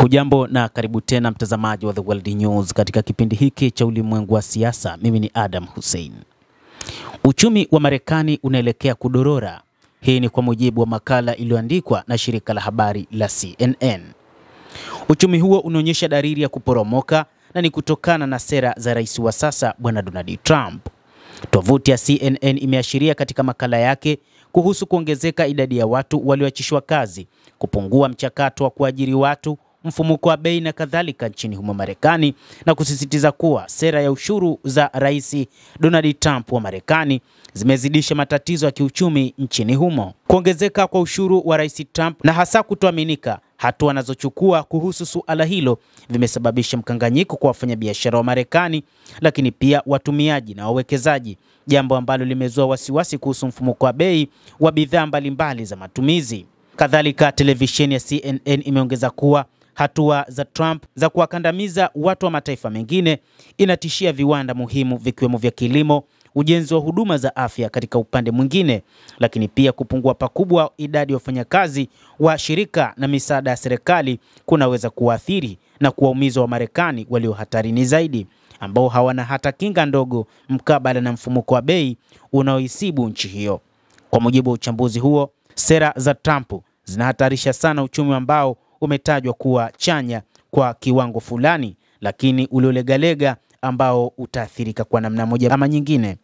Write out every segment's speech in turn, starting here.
Hujambo na karibu tena mtazamaji wa The World News katika kipindi hiki cha ulimwengu wa siasa. Mimi ni Adam Hussein. Uchumi wa Marekani unaelekea kudorora. Hii ni kwa mujibu wa makala iliyoandikwa na shirika la habari la CNN. Uchumi huo unaonyesha dalili ya kuporomoka na ni kutokana na sera za rais wa sasa Bwana Donald Trump. Tovuti ya CNN imeashiria katika makala yake kuhusu kuongezeka idadi ya watu walioachishwa kazi, kupungua mchakato wa kuajiri watu, mfumuko wa bei na kadhalika nchini humo Marekani, na kusisitiza kuwa sera ya ushuru za rais Donald Trump wa Marekani zimezidisha matatizo ya kiuchumi nchini humo. Kuongezeka kwa ushuru wa rais Trump na hasa kutoaminika hatua anazochukua kuhusu suala hilo vimesababisha mkanganyiko kwa wafanyabiashara wa Marekani, lakini pia watumiaji na wawekezaji, jambo ambalo limezua wasiwasi kuhusu mfumuko wa bei wa bidhaa mbalimbali za matumizi. Kadhalika, televisheni ya CNN imeongeza kuwa hatua za Trump za kuwakandamiza watu wa mataifa mengine inatishia viwanda muhimu vikiwemo vya kilimo, ujenzi wa huduma za afya katika upande mwingine, lakini pia kupungua pakubwa idadi ya wafanyakazi wa shirika na misaada ya serikali kunaweza kuathiri na kuwaumiza wa Marekani walio hatarini zaidi, ambao hawana hata kinga ndogo mkabala na mfumuko wa bei unaoisibu nchi hiyo. Kwa mujibu wa uchambuzi huo, sera za Trump zinahatarisha sana uchumi ambao umetajwa kuwa chanya kwa kiwango fulani, lakini uliolegalega ambao utaathirika kwa namna moja ama nyingine.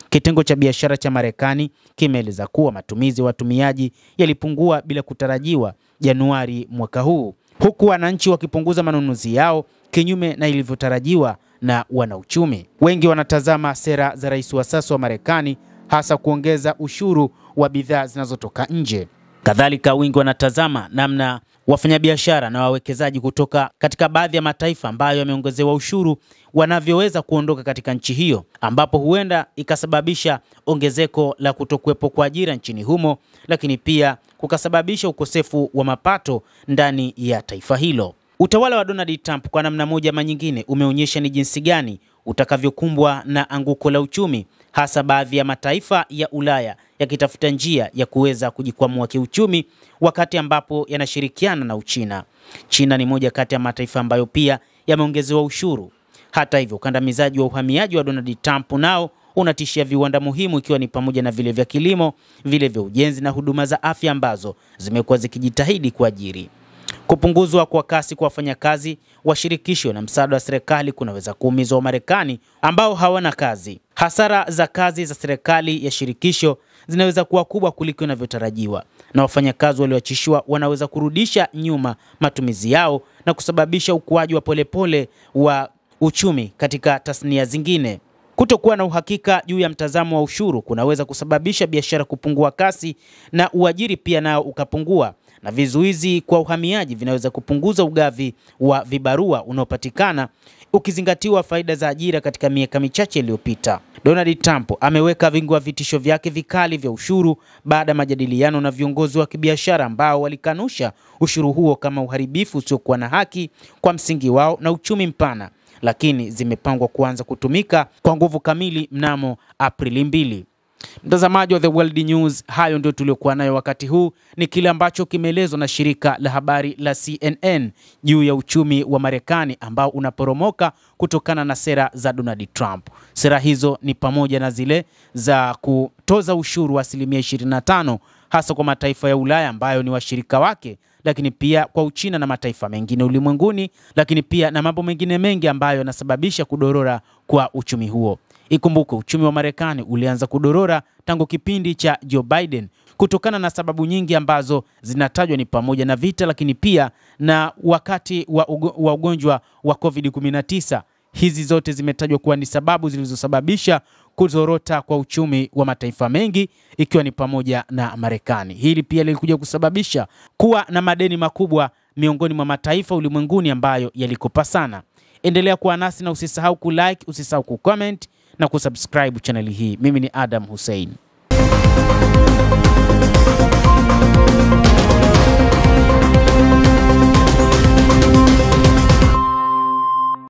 Kitengo cha biashara cha Marekani kimeeleza kuwa matumizi ya watumiaji yalipungua bila kutarajiwa Januari mwaka huu, huku wananchi wakipunguza manunuzi yao kinyume na ilivyotarajiwa na wanauchumi. Wengi wanatazama sera za rais wa sasa wa Marekani, hasa kuongeza ushuru wa bidhaa zinazotoka nje. Kadhalika, wengi wanatazama namna wafanyabiashara na wawekezaji kutoka katika baadhi ya mataifa ambayo yameongezewa ushuru wanavyoweza kuondoka katika nchi hiyo, ambapo huenda ikasababisha ongezeko la kutokuwepo kwa ajira nchini humo, lakini pia kukasababisha ukosefu wa mapato ndani ya taifa hilo. Utawala wa Donald Trump kwa namna moja ama nyingine umeonyesha ni jinsi gani utakavyokumbwa na anguko la uchumi, hasa baadhi ya mataifa ya Ulaya yakitafuta njia ya kuweza kujikwamua kiuchumi wakati ambapo yanashirikiana na Uchina. China ni moja kati ya mataifa ambayo pia yameongezewa ushuru. Hata hivyo, ukandamizaji wa uhamiaji wa Donald Trump nao unatishia viwanda muhimu, ikiwa ni pamoja na vile vya kilimo, vile vya ujenzi na huduma za afya ambazo zimekuwa zikijitahidi kuajiri. Kupunguzwa kwa kasi kwa wafanyakazi wa shirikisho na msaada wa serikali kunaweza kuumiza wa Marekani ambao hawana kazi. Hasara za kazi za serikali ya shirikisho zinaweza kuwa kubwa kuliko inavyotarajiwa, na wafanyakazi walioachishwa wanaweza kurudisha nyuma matumizi yao na kusababisha ukuaji wa polepole wa uchumi katika tasnia zingine. Kutokuwa na uhakika juu ya mtazamo wa ushuru kunaweza kusababisha biashara kupungua kasi na uajiri pia nao ukapungua, na vizuizi kwa uhamiaji vinaweza kupunguza ugavi wa vibarua unaopatikana ukizingatiwa faida za ajira katika miaka michache iliyopita. Donald Trump ameweka vingi wa vitisho vyake vikali vya ushuru baada ya majadiliano na viongozi wa kibiashara ambao walikanusha ushuru huo kama uharibifu usiokuwa na haki kwa msingi wao na uchumi mpana, lakini zimepangwa kuanza kutumika kwa nguvu kamili mnamo Aprili 2. Mtazamaji wa The World News, hayo ndio tuliokuwa nayo wakati huu. Ni kile ambacho kimeelezwa na shirika la habari la CNN juu ya uchumi wa Marekani ambao unaporomoka kutokana na sera za Donald Trump. Sera hizo ni pamoja na zile za kutoza ushuru wa 25% hasa kwa mataifa ya Ulaya ambayo ni washirika wake, lakini pia kwa Uchina na mataifa mengine ulimwenguni, lakini pia na mambo mengine mengi ambayo yanasababisha kudorora kwa uchumi huo. Ikumbuke uchumi wa Marekani ulianza kudorora tangu kipindi cha Joe Biden kutokana na sababu nyingi ambazo zinatajwa ni pamoja na vita, lakini pia na wakati wa ugonjwa wa COVID-19. Hizi zote zimetajwa kuwa ni sababu zilizosababisha kuzorota kwa uchumi wa mataifa mengi, ikiwa ni pamoja na Marekani. Hili pia lilikuja kusababisha kuwa na madeni makubwa miongoni mwa mataifa ulimwenguni ambayo yalikopa sana. Endelea kuwa nasi na usisahau kulike, usisahau kucomment na kusubscribe channel hii. Mimi ni Adam Hussein.